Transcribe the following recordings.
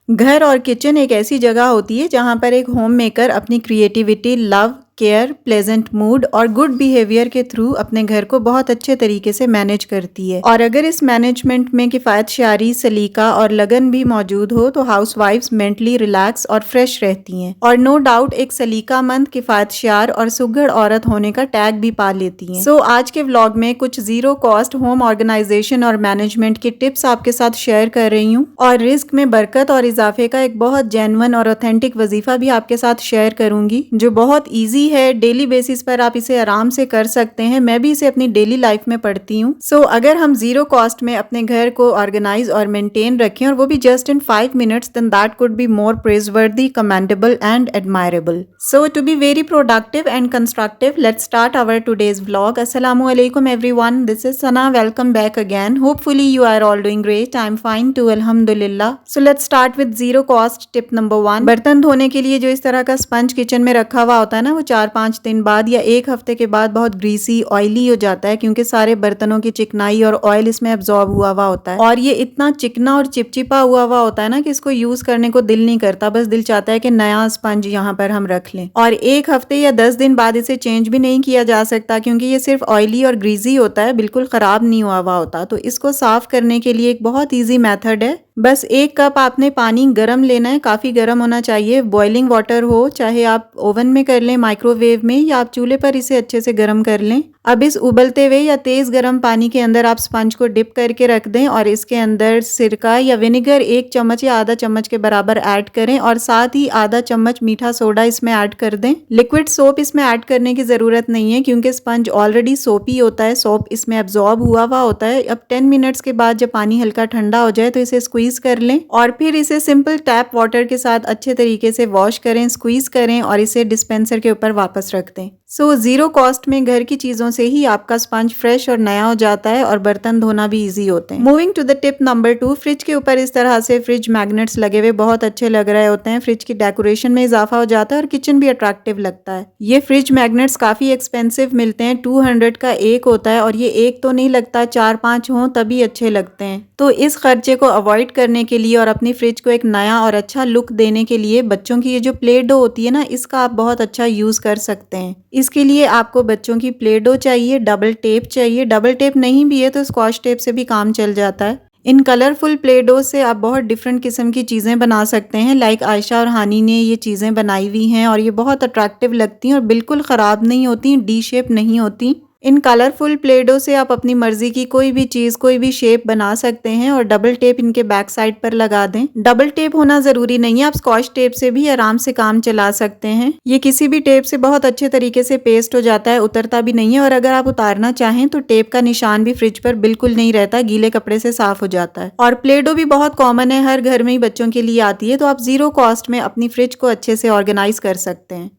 घर और किचन एक ऐसी जगह होती है जहाँ पर एक होम मेकर अपनी creativity, love, care, pleasant mood और गुड बिहेवियर के थ्रू अपने घर को बहुत अच्छे तरीके से मैनेज करती है। और अगर इस मैनेजमेंट में किफ़ायत शारी, सलीका और लगन भी मौजूद हो तो हाउसवाइफ्स मेंटली रिलैक्स और फ्रेश रहती हैं और नो डाउट एक सलीकामंद, किफ़ायत शार और सुघड़ औरत होने का टैग भी पा लेती हैं। आज के व्लॉग में कुछ जीरो कॉस्ट होम ऑर्गेनाइजेशन और मैनेजमेंट की टिप्स आपके साथ शेयर कर रही हूँ और रिस्क में बरकत और इजाफे का एक बहुत जेन्युइन और ऑथेंटिक वजीफा भी आपके साथ शेयर करूंगी जो बहुत ईजी है। डेली बेसिस पर आप इसे आराम से कर सकते हैं। मैं भी इसे अपनी डेली लाइफ में पढ़ती हूँ। अगर हम जीरो कॉस्ट में अपने घर को ऑर्गेनाइज और मेंटेन रखें और वो भी just in 5 minutes, then that could be more praiseworthy, commendable and admirable. To be very productive and constructive, let's start our today's vlog. अस्सलामु अलैकुम everyone, this is Sana, welcome back again. Hopefully you are all doing great, I am fine too, अल्हम्दुलिल्लाह। So let's start with zero cost tip number 1। बर्तन धोने के लिए जो इस तरह का स्पंज किचन में रखा हुआ होता है ना, वो 4-5 दिन बाद या 1 हफ्ते के बाद बहुत ग्रीसी, ऑयली हो जाता है क्योंकि सारे बर्तनों की चिकनाई और ऑयल इसमें एब्जॉर्ब हुआ होता है और ये इतना चिकना और चिपचिपा हुआ होता है ना कि इसको यूज करने को दिल नहीं करता। बस दिल चाहता है कि नया स्पंज यहाँ पर हम रख लें और 1 हफ्ते या 10 दिन बाद इसे चेंज भी नहीं किया जा सकता क्योंकि ये सिर्फ ऑयली और ग्रीजी होता है, बिल्कुल खराब नहीं हुआ होता। तो इसको साफ करने के लिए एक बहुत ईजी मेथड है। बस 1 कप आपने पानी गरम लेना है, काफी गरम होना चाहिए, बॉइलिंग वाटर हो, चाहे आप ओवन में कर लें, माइक्रोवेव में, या आप चूल्हे पर इसे अच्छे से गरम कर लें। अब इस उबलते हुए या तेज गरम पानी के अंदर आप स्पंज को डिप करके रख दें और इसके अंदर सिरका या विनेगर 1 चम्मच या आधा चम्मच के बराबर ऐड करें और साथ ही आधा चम्मच मीठा सोडा इसमें ऐड कर दें। लिक्विड सोप इसमें ऐड करने की जरूरत नहीं है क्योंकि स्पंज ऑलरेडी सोपी होता है, सोप इसमें एब्जॉर्ब हुआ होता है। अब 10 मिनट्स के बाद जब पानी हल्का ठंडा हो जाए तो इसे स्क्वीज कर लें और फिर इसे सिंपल टैप वाटर के साथ अच्छे तरीके से वॉश करें, स्क्वीज करें और इसे डिस्पेंसर के ऊपर वापस रख दें। जीरो कॉस्ट में घर की चीजों से ही आपका स्पंज फ्रेश और नया हो जाता है और बर्तन धोना भी इजी होते हैं। Moving to the tip number 2, fridge के ऊपर इस तरह से फ्रिज मैग्नेट्स लगे हुए बहुत अच्छे लग रहे होते हैं। फ्रिज की डेकोरेशन में इजाफा हो जाता है और किचन भी अट्रैक्टिव लगता है। ये फ्रिज मैग्नेट्स काफी एक्सपेंसिव मिलते हैं, 200 का एक होता है और ये एक तो नहीं लगता, 4-5 हों तभी अच्छे लगते हैं। तो इस खर्चे को अवॉइड करने के लिए और अपनी फ्रिज को एक नया और अच्छा लुक देने के लिए बच्चों की ये जो प्ले डो होती है ना, इसका आप बहुत अच्छा यूज कर सकते हैं। इसके लिए आपको बच्चों की प्ले डो चाहिए, डबल टेप चाहिए, डबल टेप नहीं भी है तो स्कॉच टेप से भी काम चल जाता है। इन कलरफुल प्ले डो से आप बहुत डिफरेंट किस्म की चीजें बना सकते हैं। लाइक आयशा और हानी ने ये चीजें बनाई हुई हैं और ये बहुत अट्रैक्टिव लगती हैं और बिल्कुल खराब नहीं होती, डी शेप नहीं होती। इन कलरफुल प्लेडो से आप अपनी मर्जी की कोई भी चीज, कोई भी शेप बना सकते हैं और डबल टेप इनके बैक साइड पर लगा दें। डबल टेप होना जरूरी नहीं है, आप स्कॉच टेप से भी आराम से काम चला सकते हैं। ये किसी भी टेप से बहुत अच्छे तरीके से पेस्ट हो जाता है, उतरता भी नहीं है और अगर आप उतारना चाहें तो टेप का निशान भी फ्रिज पर बिल्कुल नहीं रहता, गीले कपड़े से साफ हो जाता है। और प्लेडो भी बहुत कॉमन है, हर घर में ही बच्चों के लिए आती है, तो आप जीरो कॉस्ट में अपनी फ्रिज को अच्छे से ऑर्गेनाइज कर सकते हैं।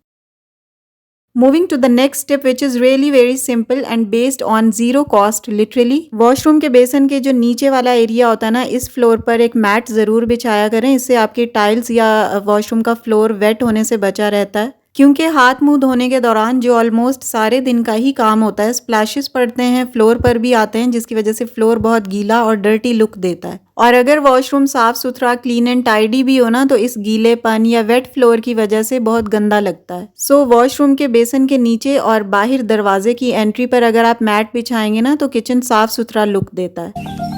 Moving to the next step which is really very simple and based on zero cost literally, washroom के बेसन के जो नीचे वाला एरिया होता है ना, इस फ्लोर पर एक मैट जरूर बिछाया करें। इससे आपकी टाइल्स या वॉशरूम का फ्लोर वेट होने से बचा रहता है क्योंकि हाथ मुंह धोने के दौरान जो ऑलमोस्ट सारे दिन का ही काम होता है, स्प्लैशेस पड़ते हैं, फ्लोर पर भी आते हैं जिसकी वजह से फ्लोर बहुत गीला और डर्टी लुक देता है। और अगर वॉशरूम साफ सुथरा, क्लीन एंड टाइडी भी हो ना, तो इस गीलेपन या वेट फ्लोर की वजह से बहुत गंदा लगता है। वॉशरूम के बेसन के नीचे और बाहर दरवाजे की एंट्री पर अगर आप मैट बिछाएंगे ना तो किचन साफ सुथरा लुक देता है।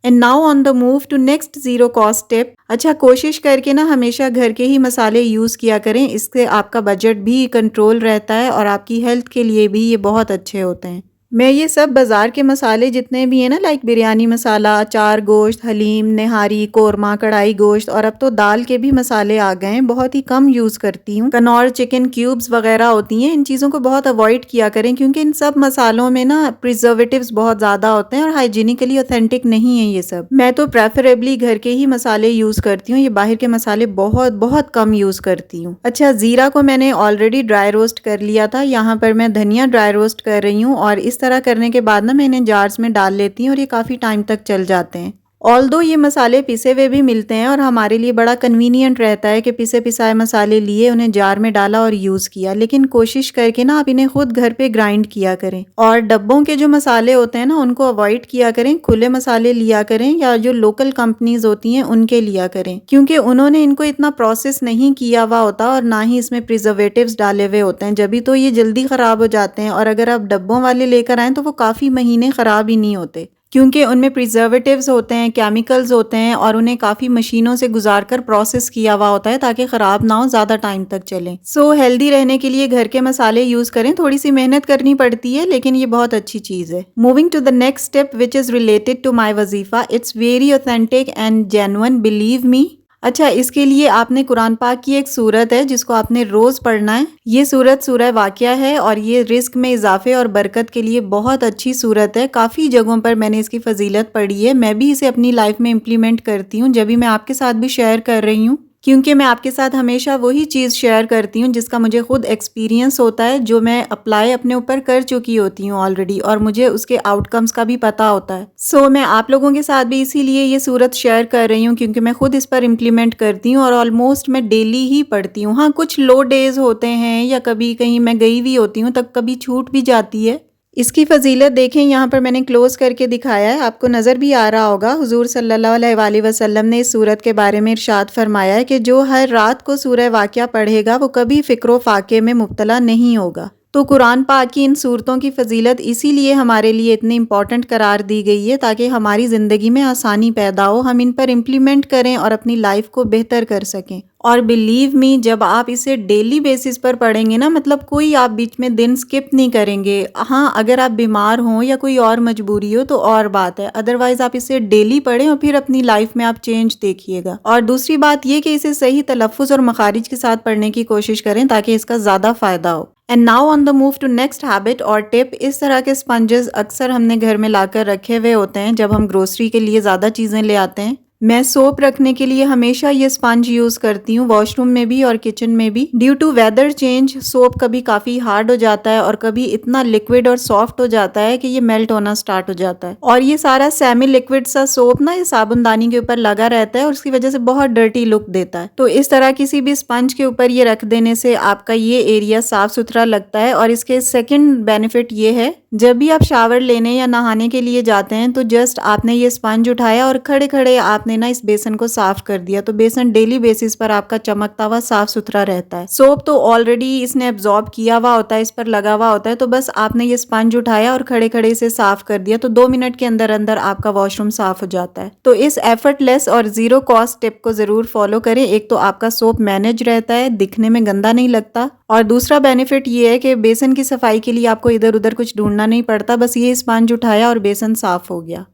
And now on the move to next zero cost tip. अच्छा, कोशिश करके ना हमेशा घर के ही मसाले यूज किया करें, इससे आपका बजट भी कंट्रोल रहता है और आपकी हेल्थ के लिए भी ये बहुत अच्छे होते हैं। मैं ये सब बाजार के मसाले जितने भी हैं ना, लाइक बिरयानी मसाला, अचार गोश्त, हलीम, निहारी, कोरमा, कढ़ाई गोश्त और अब तो दाल के भी मसाले आ गए हैं, बहुत ही कम यूज करती हूँ। कनौर चिकन क्यूब्स वगैरह होती हैं, इन चीजों को बहुत अवॉइड किया करें क्योंकि इन सब मसालों में ना प्रिजर्वेटिव्स बहुत ज्यादा होते हैं और हाइजीनिकली ऑथेंटिक नहीं है ये सब। मैं तो प्रेफरेबली घर के ही मसाले यूज करती हूँ, ये बाहर के मसाले बहुत बहुत कम यूज करती हूँ। अच्छा, जीरा को मैंने ऑलरेडी ड्राई रोस्ट कर लिया था, यहाँ पर मैं धनिया ड्राई रोस्ट कर रही हूँ और इस तरह करने के बाद ना मैं इन्हें जार्स में डाल लेती हूँ और ये काफी टाइम तक चल जाते हैं। ऑल्दो ये मसाले पिसे हुए भी मिलते हैं और हमारे लिए बड़ा कन्वीनियंट रहता है कि पिसे पिसाए मसाले लिए उन्हें जार में डाला और यूज़ किया, लेकिन कोशिश करके ना आप इन्हें खुद घर पे ग्राइंड किया करें। और डब्बों के जो मसाले होते हैं ना उनको अवॉइड किया करें, खुले मसाले लिया करें या जो लोकल कंपनीज होती हैं उनके लिया करें, क्योंकि उन्होंने इनको इतना प्रोसेस नहीं किया हुआ होता और ना ही इसमें प्रिजर्वेटिव्स डाले हुए होते हैं, जब भी तो ये जल्दी ख़राब हो जाते हैं। और अगर आप डब्बों वाले लेकर आएँ तो वो काफ़ी महीने ख़राब ही नहीं होते, क्योंकि उनमें प्रिजर्वेटिव्स होते हैं, केमिकल्स होते हैं और उन्हें काफ़ी मशीनों से गुजार कर प्रोसेस किया हुआ होता है ताकि ख़राब ना हो, ज़्यादा टाइम तक चलें। सो हेल्दी रहने के लिए घर के मसाले यूज़ करें, थोड़ी सी मेहनत करनी पड़ती है लेकिन ये बहुत अच्छी चीज़ है। Moving to the next step which is related to my वजीफ़ा, it's very authentic and genuine, believe me. अच्छा, इसके लिए आपने कुरान पाक की एक सूरत है जिसको आपने रोज़ पढ़ना है। ये सूरत सूरह वाक़िया है और ये रिस्क में इजाफे और बरकत के लिए बहुत अच्छी सूरत है। काफ़ी जगहों पर मैंने इसकी फजीलत पढ़ी है, मैं भी इसे अपनी लाइफ में इम्प्लीमेंट करती हूँ, जब भी मैं आपके साथ भी शेयर कर रही हूँ, क्योंकि मैं आपके साथ हमेशा वही चीज़ शेयर करती हूँ जिसका मुझे खुद एक्सपीरियंस होता है, जो मैं अप्लाई अपने ऊपर कर चुकी होती हूँ ऑलरेडी और मुझे उसके आउटकम्स का भी पता होता है। सो मैं आप लोगों के साथ भी इसीलिए ये सूरत शेयर कर रही हूँ क्योंकि मैं खुद इस पर इम्प्लीमेंट करती हूँ और ऑलमोस्ट मैं डेली ही पढ़ती हूँ। हाँ, कुछ लो डेज होते हैं या कभी कहीं मैं गई हुई होती हूँ तब कभी छूट भी जाती है। इसकी फजीलत देखें, यहाँ पर मैंने क्लोज करके दिखाया है, आपको नज़र भी आ रहा होगा। हुजूर सल्लल्लाहु अलैहि वसल्लम ने इस सूरत के बारे में इरशाद फरमाया है कि जो हर रात को सूरह वाक़िया पढ़ेगा वो कभी फ़िक्र फ़ाक़े में मुब्तला नहीं होगा। तो कुरान पाक की इन सूरतों की फजीलत इसीलिए हमारे लिए इतनी इम्पॉर्टेंट करार दी गई है ताकि हमारी ज़िंदगी में आसानी पैदा हो, हम इन पर इम्प्लीमेंट करें और अपनी लाइफ को बेहतर कर सकें। और बिलीव मी, जब आप इसे डेली बेसिस पर पढ़ेंगे ना, मतलब कोई आप बीच में दिन स्किप नहीं करेंगे। हाँ, अगर आप बीमार हों या कोई और मजबूरी हो तो और बात है, अदरवाइज आप इसे डेली पढ़ें और फिर अपनी लाइफ में आप चेंज देखिएगा। और दूसरी बात ये कि इसे सही तलफ़्फ़ुज़ और मखारिज के साथ पढ़ने की कोशिश करें ताकि इसका ज़्यादा फ़ायदा हो। And now on the move to next habit और टिप। इस तरह के स्पंजेस अक्सर हमने घर में लाकर रखे हुए होते हैं जब हम ग्रोसरी के लिए ज़्यादा चीज़ें ले आते हैं। मैं सोप रखने के लिए हमेशा ये स्पंज यूज़ करती हूँ, वॉशरूम में भी और किचन में भी। Due to weather change soap कभी काफ़ी हार्ड हो जाता है और कभी इतना लिक्विड और सॉफ्ट हो जाता है कि ये मेल्ट होना स्टार्ट हो जाता है। और ये सारा सेमी लिक्विड सा सोप ना ये साबुनदानी के ऊपर लगा रहता है और उसकी वजह से बहुत डर्टी लुक देता है। तो इस तरह किसी भी स्पंज के ऊपर ये रख देने से आपका ये एरिया साफ सुथरा लगता है। और इसके सेकेंड बेनिफिट ये है, जब भी आप शावर लेने या नहाने के लिए जाते हैं तो जस्ट आपने ये स्पंज उठाया और खड़े खड़े आपने ना इस बेसन को साफ कर दिया, तो बेसन डेली बेसिस पर आपका चमकता हुआ साफ सुथरा रहता है। सोप तो ऑलरेडी इसने एब्जॉर्ब किया हुआ होता है, इस पर लगा हुआ होता है, तो बस आपने ये स्पंज उठाया और खड़े खड़े इसे साफ कर दिया तो 2 मिनट के अंदर अंदर आपका वॉशरूम साफ हो जाता है। तो इस एफर्टलेस और जीरो कॉस्ट टिप को जरूर फॉलो करें। एक तो आपका सोप मैनेज रहता है, दिखने में गंदा नहीं लगता, और दूसरा बेनिफिट ये है कि बेसन की सफाई के लिए आपको इधर उधर कुछ ढूंढना नहीं पड़ता, बस ये स्पंज उठाया और बेसन साफ हो गया।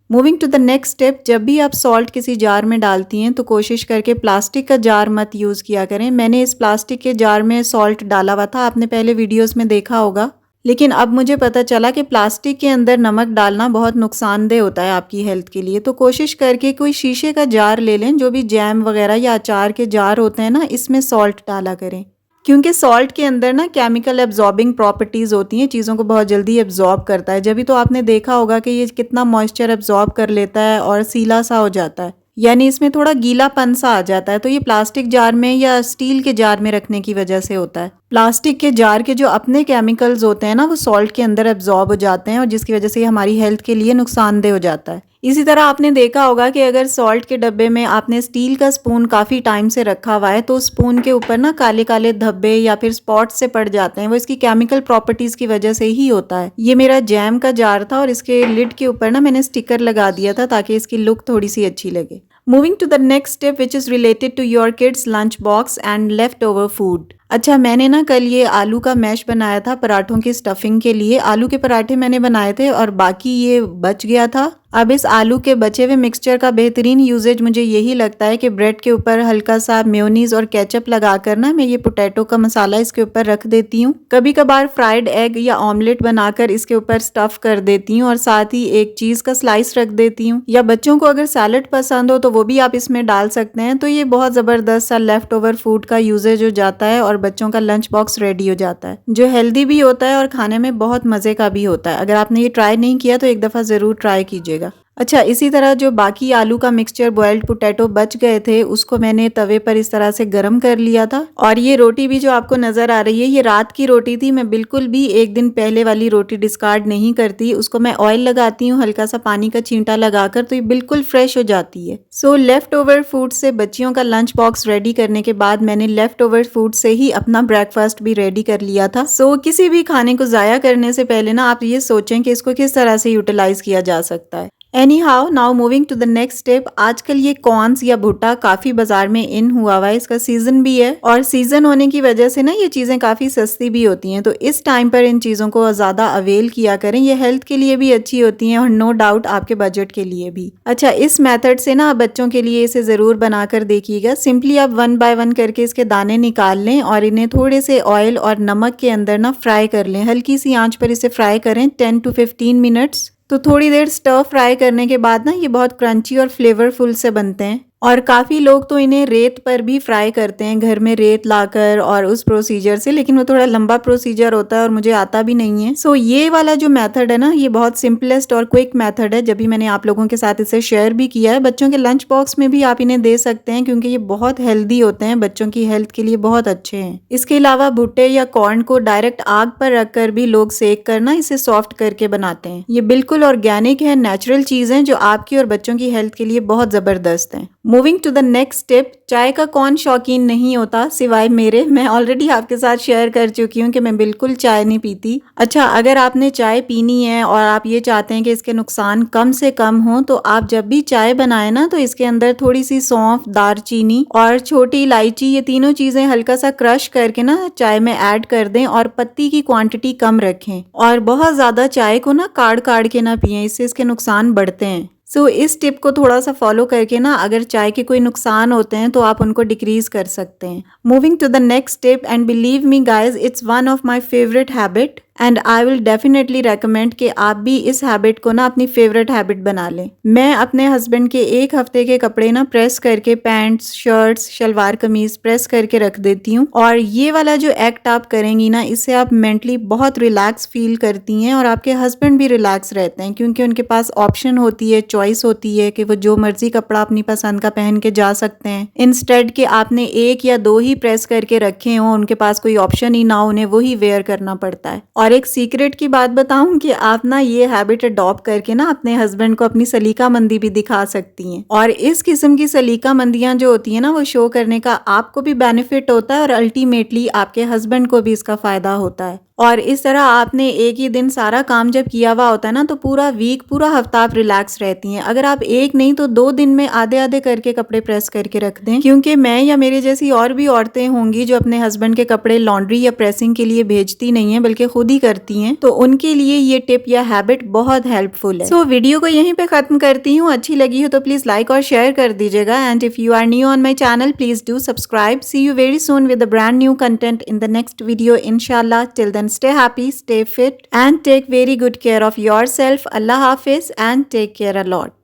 Moving to the next step, जब भी आप सॉल्ट किसी जार में डालती हैं तो कोशिश करके प्लास्टिक का जार मत यूज़ किया करें। मैंने इस प्लास्टिक के जार में सॉल्ट डाला हुआ था, आपने पहले वीडियोस में देखा होगा, लेकिन अब मुझे पता चला कि प्लास्टिक के अंदर नमक डालना बहुत नुकसानदेह होता है आपकी हेल्थ के लिए। तो कोशिश करके कोई शीशे का जार ले लें, जो भी जैम वगैरह या अचार के जार होते हैं ना, इसमें सॉल्ट डाला करें, क्योंकि सॉल्ट के अंदर ना केमिकल एब्जॉर्बिंग प्रॉपर्टीज़ होती हैं, चीज़ों को बहुत जल्दी एब्जॉर्ब करता है। जब भी तो आपने देखा होगा कि ये कितना मॉइस्चर एब्जॉर्ब कर लेता है और सीला सा हो जाता है, यानी इसमें थोड़ा गीलापन सा आ जाता है। तो ये प्लास्टिक जार में या स्टील के जार में रखने की वजह से होता है। प्लास्टिक के जार के जो अपने केमिकल्स होते हैं ना, वो सॉल्ट के अंदर एब्जॉर्ब हो जाते हैं और जिसकी वजह से हमारी हेल्थ के लिए नुकसानदेह हो जाता है। इसी तरह आपने देखा होगा कि अगर सॉल्ट के डब्बे में आपने स्टील का स्पून काफ़ी टाइम से रखा हुआ है तो स्पून के ऊपर ना काले काले धब्बे या फिर स्पॉट्स से पड़ जाते हैं, वो इसकी केमिकल प्रॉपर्टीज़ की वजह से ही होता है। ये मेरा जैम का जार था और इसके लिड के ऊपर ना मैंने स्टिकर लगा दिया था ताकि इसकी लुक थोड़ी सी अच्छी लगे। Moving to the next step which is related to your kids lunch box and leftover food. अच्छा, मैंने ना कल ये आलू का मैश बनाया था पराठों की स्टफिंग के लिए। आलू के पराठे मैंने बनाए थे और बाकी ये बच गया था। अब इस आलू के बचे हुए मिक्सचर का बेहतरीन यूजेज मुझे यही लगता है कि ब्रेड के ऊपर हल्का सा मेयोनीज और केचप लगाकर ना मैं ये पोटैटो का मसाला इसके ऊपर रख देती हूँ। कभी कभार फ्राइड एग या ऑमलेट बनाकर इसके ऊपर स्टफ कर देती हूँ और साथ ही एक चीज का स्लाइस रख देती हूँ। या बच्चों को अगर सैलड पसंद हो तो वो भी आप इसमें डाल सकते हैं। तो ये बहुत जबरदस्त सा लेफ्ट ओवर फूड का यूजेज हो जाता है और बच्चों का लंच बॉक्स रेडी हो जाता है, जो हेल्दी भी होता है और खाने में बहुत मजे का भी होता है। अगर आपने ये ट्राई नहीं किया तो एक दफा जरूर ट्राई कीजिएगा। अच्छा, इसी तरह जो बाकी आलू का मिक्सचर बॉइल्ड पोटैटो बच गए थे उसको मैंने तवे पर इस तरह से गरम कर लिया था। और ये रोटी भी जो आपको नजर आ रही है ये रात की रोटी थी। मैं बिल्कुल भी एक दिन पहले वाली रोटी डिस्कार्ड नहीं करती, उसको मैं ऑयल लगाती हूँ हल्का सा पानी का छींटा लगाकर, तो ये बिल्कुल फ्रेश हो जाती है। सो लेफ्ट ओवर फूड से बच्चियों का लंच बॉक्स रेडी करने के बाद मैंने लेफ्ट ओवर फूड से ही अपना ब्रेकफास्ट भी रेडी कर लिया था। सो किसी भी खाने को जाया करने से पहले ना आप ये सोचें कि इसको किस तरह से यूटिलाइज किया जा सकता है। Anyhow, now moving to the next step. आजकल ये कॉर्न्स या भुट्टा काफी बाजार में इन हुआ हुआ है, इसका सीजन भी है और सीजन होने की वजह से ना ये चीजें काफी सस्ती भी होती हैं, तो इस टाइम पर इन चीजों को ज्यादा अवेल किया करें। ये हेल्थ के लिए भी अच्छी होती हैं और नो डाउट आपके बजट के लिए भी। अच्छा, इस मेथड से ना आप बच्चों के लिए इसे जरूर बनाकर देखिएगा। सिंपली आप 1 बाय 1 करके इसके दाने निकाल लें और इन्हें थोड़े से ऑयल और नमक के अंदर ना फ्राई कर लें। हल्की सी आंच पर इसे फ्राई करें 10 to 15 मिनट्स। तो थोड़ी देर स्टर फ्राई करने के बाद ना ये बहुत क्रंची और फ्लेवरफुल से बनते हैं। और काफी लोग तो इन्हें रेत पर भी फ्राई करते हैं, घर में रेत लाकर और उस प्रोसीजर से, लेकिन वो थोड़ा लंबा प्रोसीजर होता है और मुझे आता भी नहीं है। सो ये वाला जो मेथड है ना ये बहुत सिंपलेस्ट और क्विक मेथड है। जब भी मैंने आप लोगों के साथ इसे शेयर भी किया है, बच्चों के लंच बॉक्स में भी आप इन्हें दे सकते हैं क्योंकि ये बहुत हेल्दी होते हैं, बच्चों की हेल्थ के लिए बहुत अच्छे हैं। इसके अलावा भुट्टे या कॉर्न को डायरेक्ट आग पर रखकर भी लोग सेक कर ना इसे सॉफ्ट करके बनाते हैं। ये बिल्कुल ऑर्गेनिक है, नेचुरल चीज है जो आपकी और बच्चों की हेल्थ के लिए बहुत जबरदस्त है। Moving to the next step. चाय का कौन शौकीन नहीं होता सिवाय मेरे। मैं ऑलरेडी आपके साथ शेयर कर चुकी हूँ कि मैं बिल्कुल चाय नहीं पीती। अच्छा, अगर आपने चाय पीनी है और आप ये चाहते हैं कि इसके नुकसान कम से कम हो, तो आप जब भी चाय बनाए ना तो इसके अंदर थोड़ी सी सौंफ, दालचीनी और छोटी इलायची, ये तीनों चीजें हल्का सा क्रश करके ना चाय में ऐड कर दें और पत्ती की क्वांटिटी कम रखें और बहुत ज्यादा चाय को ना काढ़ काढ़ के ना पिएं, इससे इसके नुकसान बढ़ते हैं। सो इस टिप को थोड़ा सा फॉलो करके ना अगर चाय के कोई नुकसान होते हैं तो आप उनको डिक्रीज कर सकते हैं। Moving to the next step, and believe me guys, it's one of my favourite habit and I will definitely recommend कि आप भी इस हैबिट को ना अपनी फेवरेट हैबिट बना लें। मैं अपने हस्बैंड के 1 हफ्ते के कपड़े ना प्रेस करके पैंट्स, शर्ट्स, शलवार कमीज प्रेस करके रख देती हूँ और ये वाला जो एक्ट आप करेंगी ना इससे आप मेंटली बहुत रिलैक्स फील करती हैं और आपके हस्बैंड भी रिलैक्स रहते हैं क्योंकि उनके पास ऑप्शन होती है, चॉइस होती है कि वो जो मर्जी कपड़ा अपनी पसंद का पहन के जा सकते हैं। इंस्टेड के आपने 1 या 2 ही प्रेस करके रखे हो, उनके पास कोई ऑप्शन ही ना हो, उन्हें वही वेयर करना पड़ता है। और एक सीक्रेट की बात बताऊं कि आप ना ये हैबिट अडॉप्ट करके ना अपने हस्बैंड को अपनी सलीका मंदी भी दिखा सकती हैं और इस किस्म की सलीका मंदियां जो होती है ना वो शो करने का आपको भी बेनिफिट होता है और अल्टीमेटली आपके हस्बैंड को भी इसका फायदा होता है। और इस तरह आपने एक ही दिन सारा काम जब किया हुआ होता है ना तो पूरा वीक, पूरा हफ्ता आप रिलैक्स रहती हैं। अगर आप 1 नहीं तो 2 दिन में आधे आधे करके कपड़े प्रेस करके रख दें, क्योंकि मैं या मेरे जैसी और भी औरतें होंगी जो अपने हस्बैंड के कपड़े लॉन्ड्री या प्रेसिंग के लिए भेजती नहीं है बल्कि खुद ही करती हैं, तो उनके लिए ये टिप या हैबिट बहुत हेल्पफुल है। सो वीडियो को यहीं पे खत्म करती हूँ। अच्छी लगी हो तो प्लीज लाइक और शेयर कर दीजिएगा and if you are new on my channel please do subscribe. See you very soon with a brand new content in the next video inshallah. Till then, stay happy, stay fit and take very good care of yourself. Allah Hafiz and take care a lot.